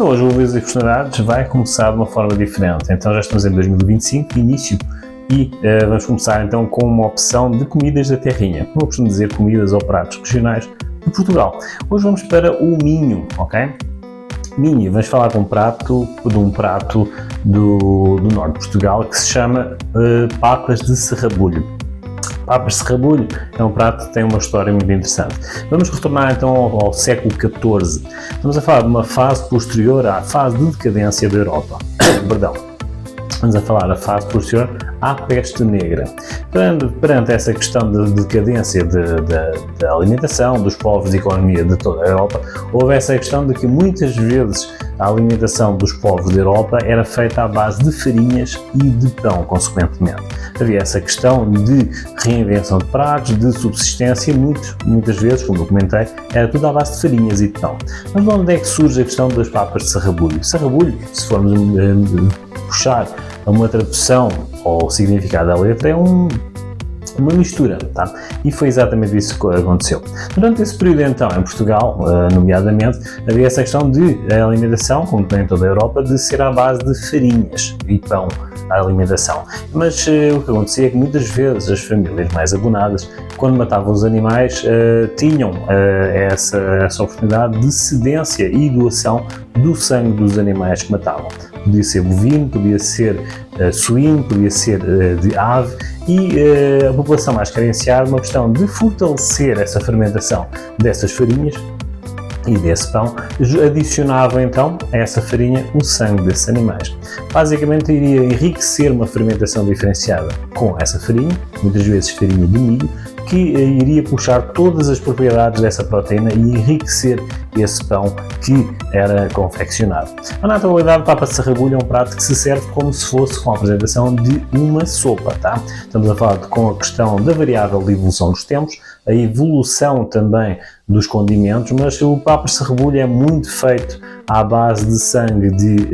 Então hoje o Uvas e Personalidades vai começar de uma forma diferente. Então já estamos em 2025, início, e vamos começar então com uma opção de comidas da terrinha. Como eu costumo dizer, comidas ou pratos regionais de Portugal. Hoje vamos para o Minho, ok? Minho, vamos falar de um prato do norte de Portugal que se chama papas de serrabulho. Papas de serrabulho é um prato que tem uma história muito interessante. Vamos retornar então ao século XIV. Estamos a falar de uma fase posterior à fase de decadência da Europa. Perdão. Vamos a falar da fase posterior à peste negra. Perante essa questão de decadência da alimentação, dos povos e economia de toda a Europa, houve essa questão de que muitas vezes a alimentação dos povos da Europa era feita à base de farinhas e de pão, consequentemente. Havia essa questão de reinvenção de pratos, de subsistência, e muitas vezes, como eu comentei, era tudo à base de farinhas e de pão. Mas de onde é que surge a questão das papas de serrabulho? Serrabulho, se formos puxar a uma tradução ou significado da letra, é uma mistura, tá? E foi exatamente isso que aconteceu. Durante esse período então, em Portugal, nomeadamente, havia essa questão de a alimentação, como tem em toda a Europa, de ser à base de farinhas e pão, a alimentação. Mas o que acontecia é que muitas vezes as famílias mais abonadas, quando matavam os animais, tinham essa oportunidade de cedência e doação do sangue dos animais que matavam. Podia ser bovino, podia ser suíno, podia ser de ave, e a população mais carenciada, uma questão de fortalecer essa fermentação dessas farinhas e desse pão, adicionava então a essa farinha o sangue desses animais. Basicamente iria enriquecer uma fermentação diferenciada com essa farinha, muitas vezes farinha de milho, que iria puxar todas as propriedades dessa proteína e enriquecer esse pão que era confeccionado. Na atualidade, papa de serrabulho é um prato que se serve como se fosse com a apresentação de uma sopa, tá? Estamos a falar com a questão da variável de evolução dos tempos, a evolução também dos condimentos, mas o papa de serrabulho é muito feito à base de sangue de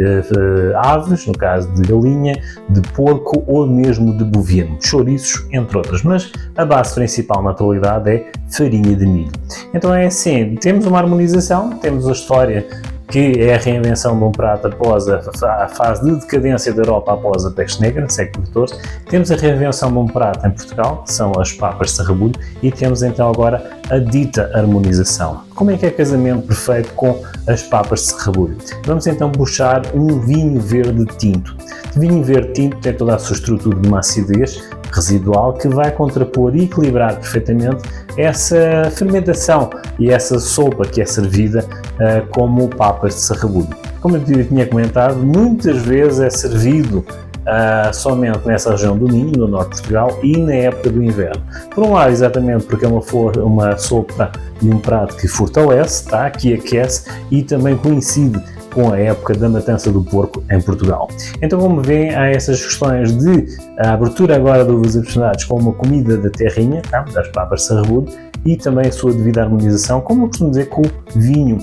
aves, no caso de galinha, de porco ou mesmo de bovino, chouriços, entre outras, mas a base principal na atualidade é farinha de milho. Então é assim, temos uma harmonização, temos a história que é a reinvenção de um prato após a fase de decadência da Europa após a peste negra, século XIV. Temos a reinvenção de um prato em Portugal, que são as papas de serrabulho, e temos então agora a dita harmonização. Como é que é casamento perfeito com as papas de serrabulho? Vamos então puxar um vinho verde tinto. O vinho verde tinto tem toda a sua estrutura de uma acidez residual que vai contrapor e equilibrar perfeitamente essa fermentação e essa sopa que é servida como papas de serrabulho. Como eu tinha comentado, muitas vezes é servido somente nessa região do Minho, no norte de Portugal, e na época do inverno. Por um lado, exatamente porque é uma sopa e um prato que fortalece, tá? Que aquece e também coincide com a época da matança do porco em Portugal. Então, como veem, há essas questões de a abertura agora do Uvas e Personalidades com uma comida da terrinha, tá? Das papas de serrabulho, e também a sua devida harmonização, como eu costumo dizer, com o vinho,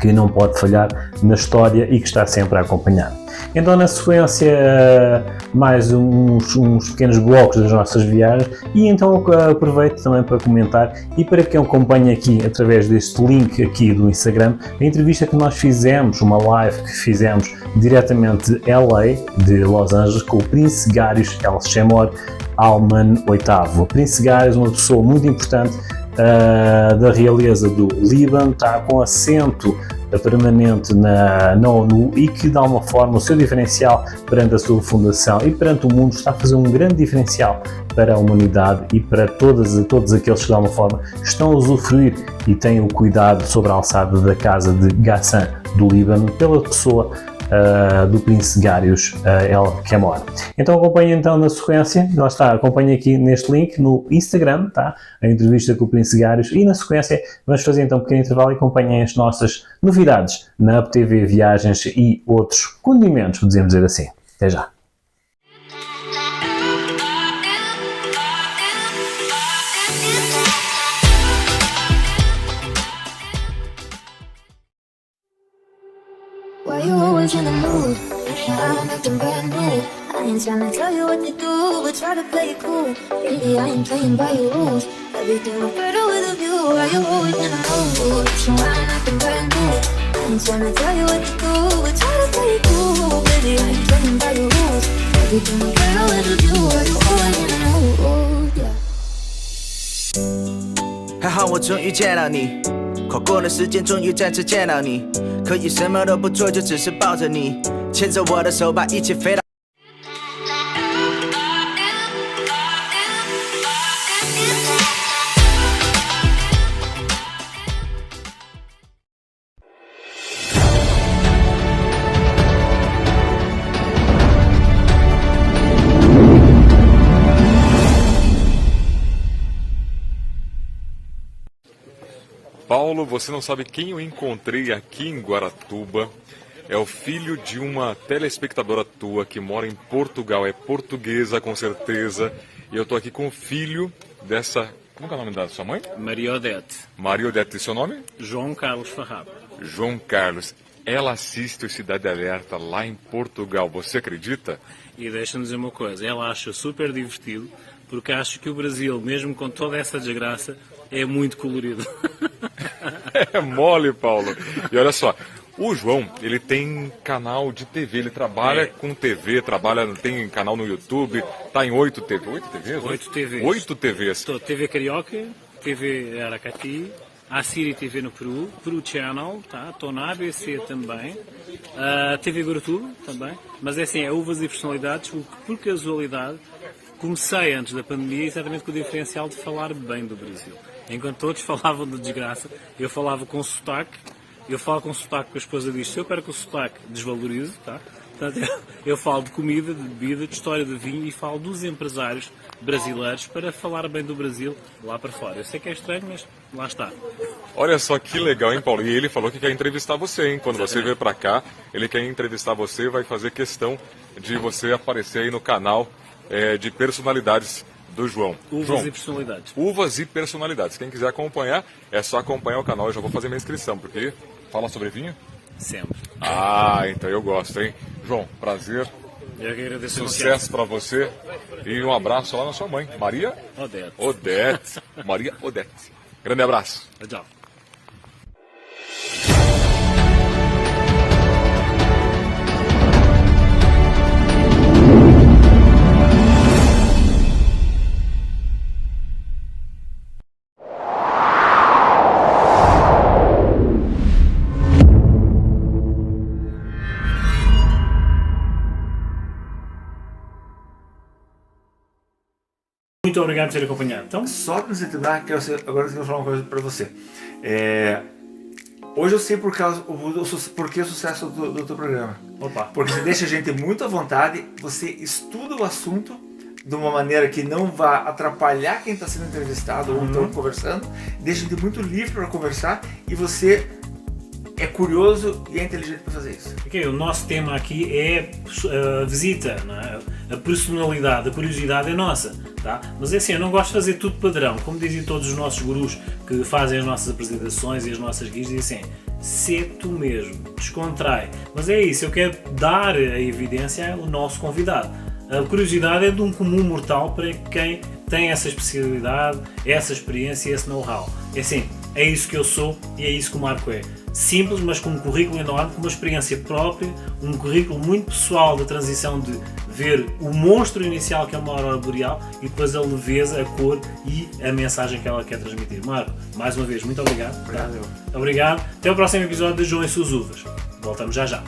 que não pode falhar na história e que está sempre a acompanhar. Então, na sequência, mais uns pequenos blocos das nossas viagens, e então aproveito também para comentar, e para quem acompanha aqui através deste link aqui do Instagram, a entrevista que nós fizemos, uma live que fizemos diretamente de LA, de Los Angeles, com o Príncipe Gários El Shemor Alman VIII. O Príncipe Gários é uma pessoa muito importante da realeza do Líbano, está com assento permanente na ONU e que, de alguma forma, o seu diferencial perante a sua fundação e perante o mundo está a fazer um grande diferencial para a humanidade e para todos aqueles que, de alguma forma, estão a usufruir e têm o cuidado sobre a alçada da casa de Ghassan do Líbano pela pessoa do Príncipe Gários El Shemor. Então acompanhe então na sequência, lá está, acompanhe aqui neste link no Instagram, tá? A entrevista com o Príncipe Gários, e na sequência vamos fazer então um pequeno intervalo e acompanhem as nossas novidades na UpTV Viagens e outros condimentos, podemos dizer assim. Até já! Why you always in the mood? I'm acting brand new. I ain't tryna tell you what to do, but try to play it cool. Baby, I ain't playing by your rules. Everything look better with a view. Why you always in the mood? So I'm acting brand new. ain't tryna tell you what to do, but try to play it cool. Baby, I ain't playing by your rules. Everything girl, it'll do what you always wanna know, yeah. 还好我终于见到你，跨过了时间，终于再次见到你。可以什么都不做，就只是抱着你，牵着我的手，把一切飞到。Paulo, você não sabe quem eu encontrei aqui em Guaratuba. É o filho de uma telespectadora tua que mora em Portugal. É portuguesa, com certeza. E eu tô aqui com o filho dessa... Como é o nome da sua mãe? Maria Odete. Maria Odete. E seu nome? João Carlos Farraba. João Carlos. Ela assiste o Cidade Alerta lá em Portugal. Você acredita? E deixa-me dizer uma coisa. Ela acha super divertido porque acha que o Brasil, mesmo com toda essa desgraça, é muito colorido. É mole, Paulo. E olha só, o João, ele tem canal de TV, ele trabalha com TV, tem canal no YouTube, tá em 8 TV. 8 TVs? 8 TVs. 8 TVs. Estou TV Carioca, TV Aracati, a Siri TV no Peru, Peru Channel, tá? Estou na ABC também, TV Guaratuba também, mas é assim, é uvas e personalidades, o que por casualidade comecei antes da pandemia exatamente com o diferencial de falar bem do Brasil. Enquanto todos falavam de desgraça, eu falava com sotaque. Eu falo com sotaque porque a esposa diz: se eu perco o sotaque, desvalorizo, tá? Portanto, eu falo de comida, de bebida, de história de vinho e falo dos empresários brasileiros para falar bem do Brasil lá para fora. Eu sei que é estranho, mas lá está. Olha só que legal, hein, Paulo? E ele falou que quer entrevistar você, hein? Quando você vier para cá, ele quer entrevistar você, vai fazer questão de você aparecer aí no canal de personalidades do João. Uvas e personalidades. Uvas e personalidades. Quem quiser acompanhar, é só acompanhar o canal. Eu já vou fazer minha inscrição, porque fala sobre vinho? Sempre. Ah, então eu gosto, hein? João, prazer. Eu que agradeço. Sucesso para você. E um abraço lá na sua mãe, Maria Odete. Odete. Maria Odete. Grande abraço. Tchau. Muito obrigado por ter acompanhado. Então, Só para você terminar, agora eu quero falar uma coisa para você. Hoje eu sei por que o sucesso do teu programa. opa. Porque você deixa a gente muito à vontade, você estuda o assunto de uma maneira que não vá atrapalhar quem está sendo entrevistado ou estão conversando, deixa a gente muito livre para conversar e você é curioso e é inteligente para fazer isso. Okay, o nosso tema aqui é a visita, não é? A personalidade, a curiosidade é nossa, tá? Mas é assim, eu não gosto de fazer tudo padrão, como dizem todos os nossos gurus que fazem as nossas apresentações e as nossas guias, dizem assim: sê tu mesmo, descontrai. Mas é isso, eu quero dar a evidência ao nosso convidado. A curiosidade é de um comum mortal para quem tem essa especialidade, essa experiência e esse know-how. É assim, é isso que eu sou e é isso que o Marco é. Simples, mas com um currículo enorme, com uma experiência própria, um currículo muito pessoal da transição de ver o monstro inicial que é uma aurora boreal e depois a leveza, a cor e a mensagem que ela quer transmitir. Marco, mais uma vez, muito obrigado. Obrigado. Obrigado. Até o próximo episódio de João e Suas Uvas. Voltamos já já.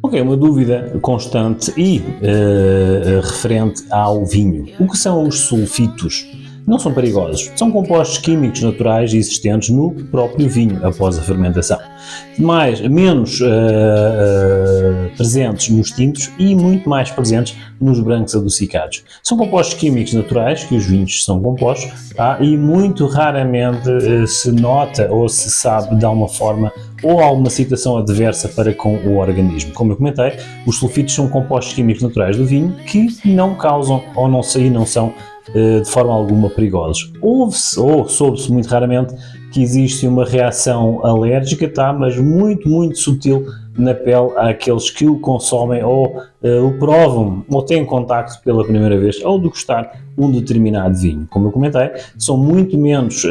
Ok, uma dúvida constante e referente ao vinho. O que são os sulfitos? Não são perigosos, são compostos químicos naturais existentes no próprio vinho após a fermentação. Menos presentes nos tintos e muito mais presentes nos brancos adocicados. São compostos químicos naturais que os vinhos são compostos, tá? E muito raramente se nota ou se sabe de alguma forma ou alguma situação adversa para com o organismo. Como eu comentei, os sulfitos são compostos químicos naturais do vinho que não causam ou não são de forma alguma perigosos. Ouve-se ou soube-se muito raramente que existe uma reação alérgica, tá? Mas muito sutil na pele àqueles que o consomem ou o provam ou têm contacto pela primeira vez ao degustar um determinado vinho. Como eu comentei, são muito menos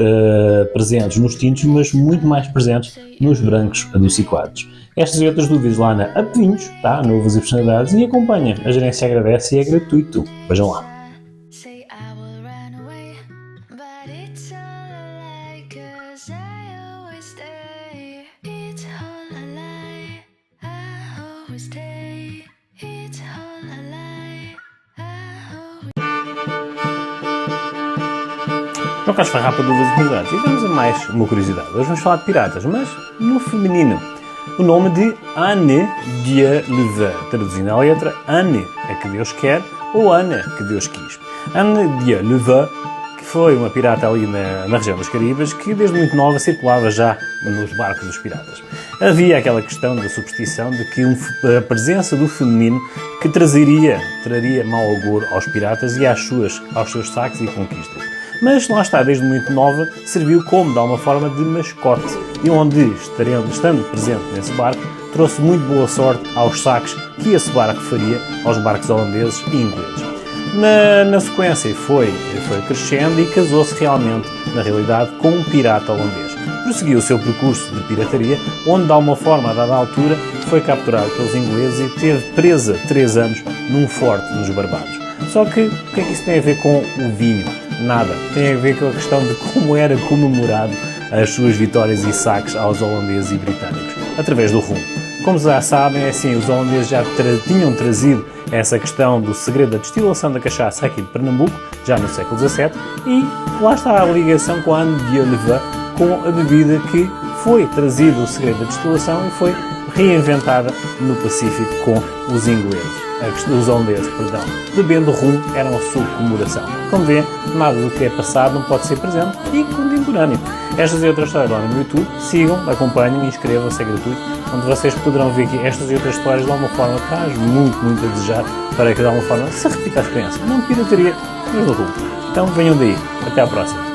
presentes nos tintos, mas muito mais presentes nos brancos adocicados. Estas e outras dúvidas lá na Up Vinhos, tá? Novas e personalidades, e acompanhem. A gerência agradece e é gratuito. Vejam lá. Say I will run away, but it's all a lie, 'cause I always stay. It's all a lie, I always stay. It's all a lie, I always. Não queres farrapa de uvas e novidades? E vamos a mais uma curiosidade. Hoje vamos falar de piratas, mas no feminino. O nome de Anne Dieu le veut, traduzindo a letra, Anne, a que Deus quer, ou Ana, que Deus quis. Anne Dieu le veut, que foi uma pirata ali na região dos Caribas, que desde muito nova circulava já nos barcos dos piratas. Havia aquela questão da superstição de que a presença do feminino que traria mau agouro aos piratas e aos seus saques e conquistas. Mas lá está, desde muito nova, serviu como, de alguma forma, de mascote, e onde, estando presente nesse barco, trouxe muito boa sorte aos saques que esse barco faria aos barcos holandeses e ingleses. Na sequência foi crescendo e casou-se realmente, na realidade, com um pirata holandês. Prosseguiu o seu percurso de pirataria, onde, de alguma forma, a dada altura, foi capturado pelos ingleses e teve presa 3 anos num forte nos Barbados. Só que, o que é que isso tem a ver com o vinho? Nada. Tem a ver com a questão de como era comemorado as suas vitórias e saques aos holandeses e britânicos, através do rum. Como já sabem, é assim, os holandeses já tinham trazido essa questão do segredo da destilação da cachaça aqui de Pernambuco, já no século XVII, e lá está a ligação com a Anne Dieu le veut, com a bebida que foi trazido o segredo da destilação e foi reinventada no Pacífico com os ingleses. Os holandeses, bebendo rum era uma sua comemoração. Como vê, nada do que é passado não pode ser presente e contemporâneo. Estas e outras histórias lá no YouTube, sigam, acompanhem e inscrevam-se, é gratuito, onde vocês poderão ver que estas e outras histórias de alguma forma traz muito a desejar para que de alguma forma se repita a experiência. Não pirataria, mas do rum. Então venham daí. Até à próxima.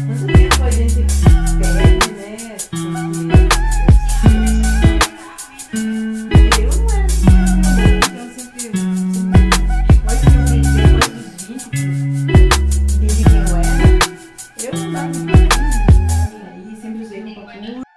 Quanto tempo a gente perde, né? Porque eu não era assim, então sempre. Depois que eu vi, depois dos 20, entendi quem eu era, eu não dava muito aí, sempre usei roupa curta.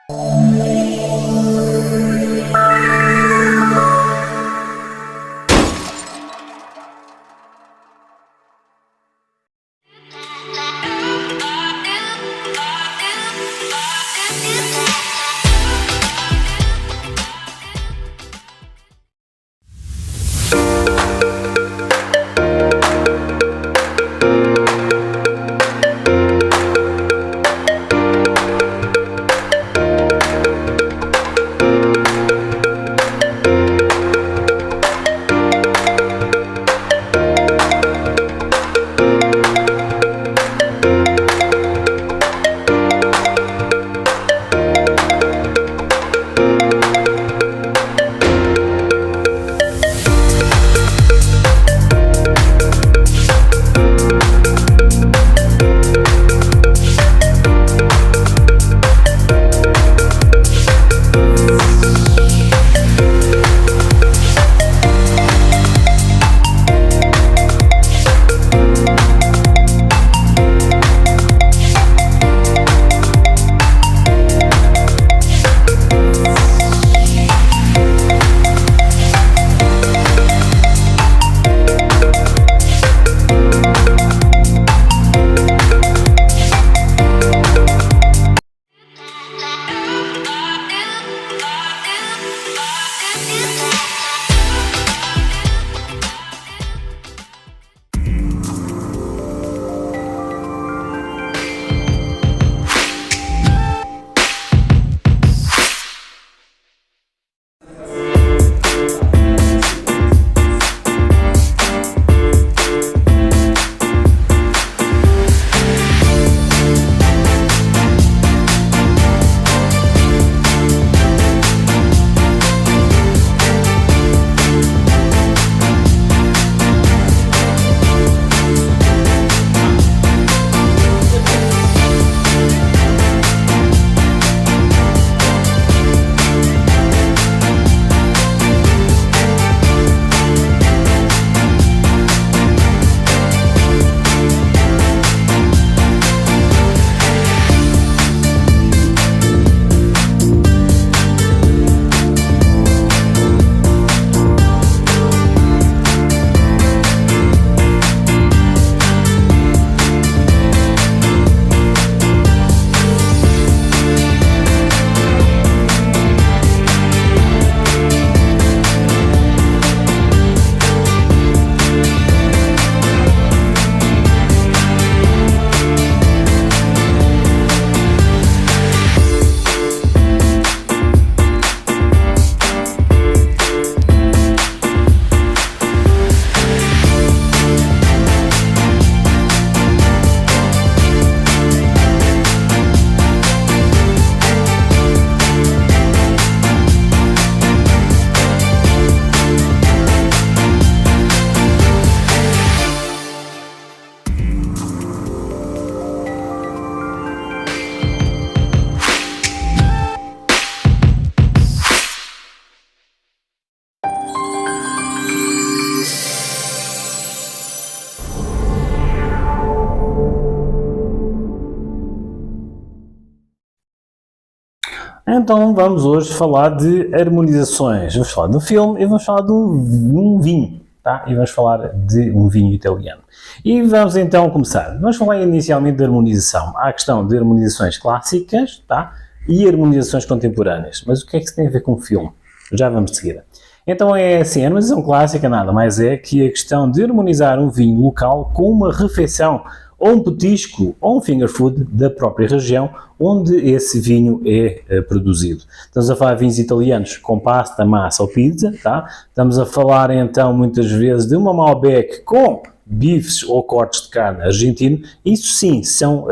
Então vamos hoje falar de harmonizações. Vamos falar de um filme e vamos falar de um vinho, tá? E vamos falar de um vinho italiano. E vamos então começar. Vamos falar inicialmente de harmonização. Há a questão de harmonizações clássicas, tá? E harmonizações contemporâneas. Mas o que é que isso tem a ver com o filme? Já vamos de seguida. Então é assim, a harmonização clássica nada mais é que a questão de harmonizar um vinho local com uma refeição ou um petisco, ou um finger food da própria região onde esse vinho é produzido. Estamos a falar de vinhos italianos com pasta, massa ou pizza, tá? Estamos a falar então muitas vezes de uma Malbec com bifes ou cortes de carne argentino. Isso sim são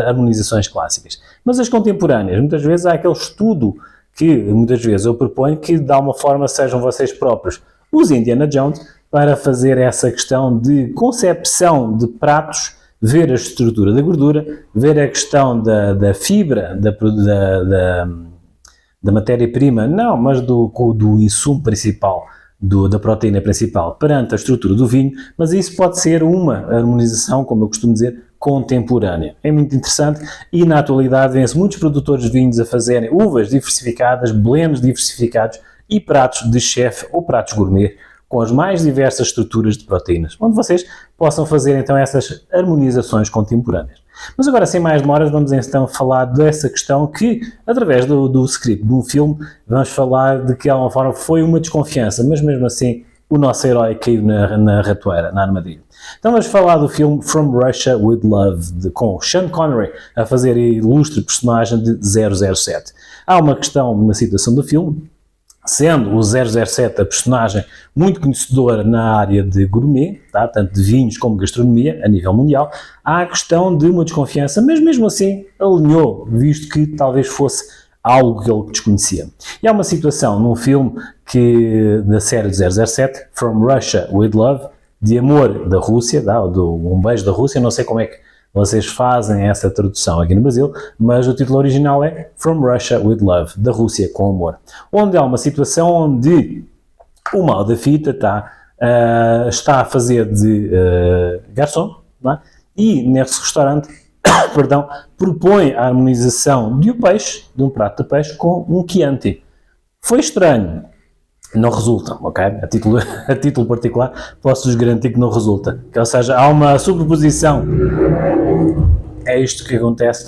harmonizações clássicas. Mas as contemporâneas, muitas vezes há aquele estudo que muitas vezes eu proponho que de alguma forma sejam vocês próprios os Indiana Jones para fazer essa questão de concepção de pratos, ver a estrutura da gordura, ver a questão da fibra, da matéria-prima, não, mas do insumo principal, da proteína principal, perante a estrutura do vinho, mas isso pode ser uma harmonização, como eu costumo dizer, contemporânea. É muito interessante e na atualidade vêm-se muitos produtores de vinhos a fazerem uvas diversificadas, blends diversificados e pratos de chefe ou pratos gourmet com as mais diversas estruturas de proteínas, onde vocês possam fazer então essas harmonizações contemporâneas. Mas agora, sem mais demoras, vamos então falar dessa questão que, através do script de um filme, vamos falar de que, de alguma forma, foi uma desconfiança, mas mesmo assim o nosso herói caiu na ratoeira, na armadilha. Então vamos falar do filme From Russia With Love, com Sean Connery a fazer a ilustre personagem de 007. Há uma questão, uma situação do filme, sendo o 007 a personagem muito conhecedora na área de gourmet, tá? Tanto de vinhos como gastronomia, a nível mundial, há a questão de uma desconfiança, mas mesmo assim alinhou, visto que talvez fosse algo que ele desconhecia. E há uma situação num filme da série de 007, From Russia With Love, de amor da Rússia, um beijo da Rússia, não sei como é que vocês fazem essa tradução aqui no Brasil, mas o título original é From Russia With Love, da Rússia com amor, onde há uma situação onde o mal da fita está a fazer de garçom, não é? E nesse restaurante propõe a harmonização de um prato de peixe com um Chianti. Foi estranho. Não resulta, ok? A título particular, posso-vos garantir que não resulta. Ou seja, há uma sobreposição. É isto que acontece,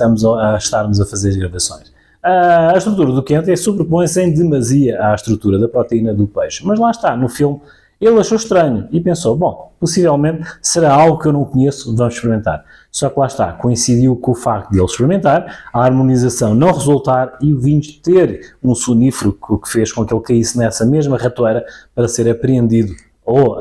estarmos a fazer as gravações. A estrutura do Chianti sobrepõe-se em demasia à estrutura da proteína do peixe. Mas lá está, no filme, ele achou estranho e pensou, bom, possivelmente será algo que eu não conheço, vamos experimentar. Só que lá está, coincidiu com o facto de ele experimentar, a harmonização não resultar e o vinho ter um sonífero que fez com que ele caísse nessa mesma ratoeira para ser apreendido ou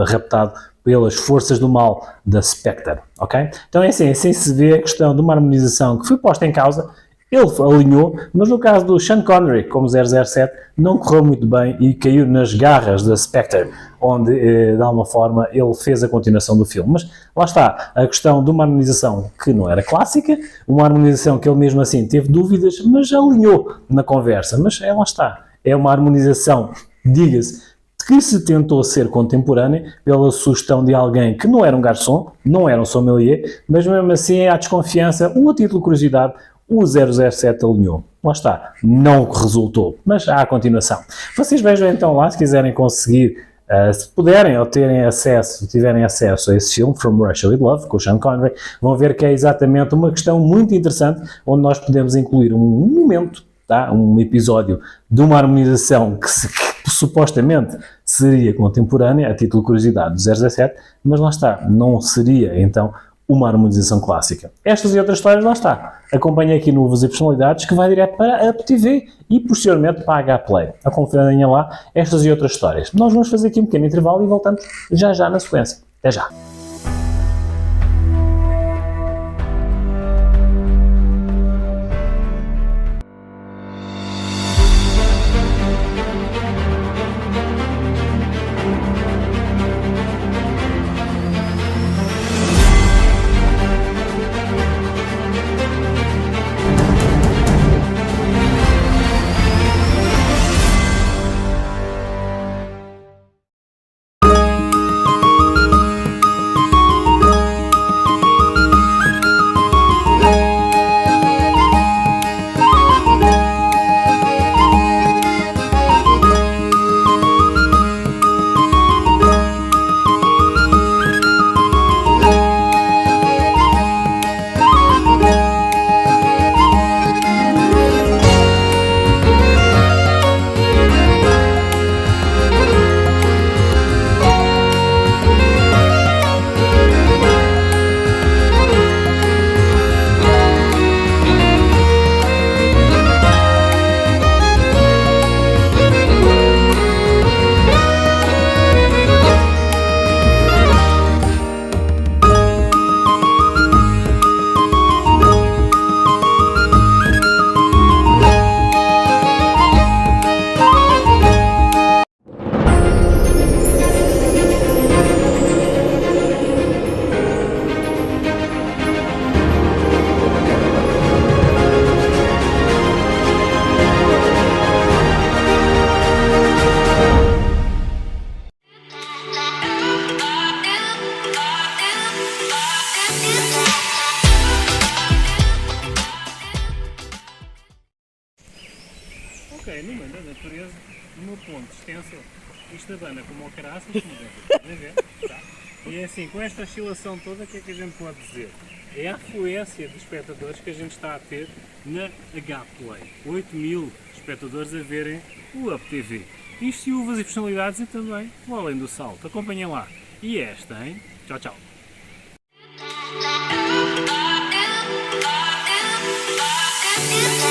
raptado pelas forças do mal da Spectre, ok? Então é assim se vê a questão de uma harmonização que foi posta em causa. Ele alinhou, mas no caso do Sean Connery, como 007, não correu muito bem e caiu nas garras da Spectre, onde, de alguma forma, ele fez a continuação do filme. Mas lá está, a questão de uma harmonização que não era clássica, uma harmonização que ele mesmo assim teve dúvidas, mas alinhou na conversa. Mas lá está, é uma harmonização, diga-se, que se tentou ser contemporânea pela sugestão de alguém que não era um garçom, não era um sommelier, mas mesmo assim há desconfiança, ou a título de curiosidade, o 007 alinhou. Lá está, não resultou, mas há a continuação. Vocês vejam então lá, se quiserem conseguir, se puderem ou tiverem acesso a esse filme, From Russia With Love, com o Sean Connery, vão ver que é exatamente uma questão muito interessante, onde nós podemos incluir um momento, um episódio de uma harmonização que supostamente seria contemporânea, a título de curiosidade, do 017, mas lá está, não seria então uma harmonização clássica. Estas e outras histórias, lá está. Acompanhe aqui no Uvas e Personalidades, que vai direto para a Apple TV e posteriormente para a H-Play. Acompanhem lá estas e outras histórias. Nós vamos fazer aqui um pequeno intervalo e voltamos já na sequência. Até já! natureza, no meu ponto de extensão, isto abana como o caraças, como devem ver, tá? E é assim, com esta oscilação toda, o que é que a gente pode dizer? É a afluência de espectadores que a gente está a ter na H-Play. 8.000 espectadores a verem o Up TV. Isto e uvas e personalidades e também o Além do Salto. Acompanhem lá. E esta, hein? Tchau, tchau. you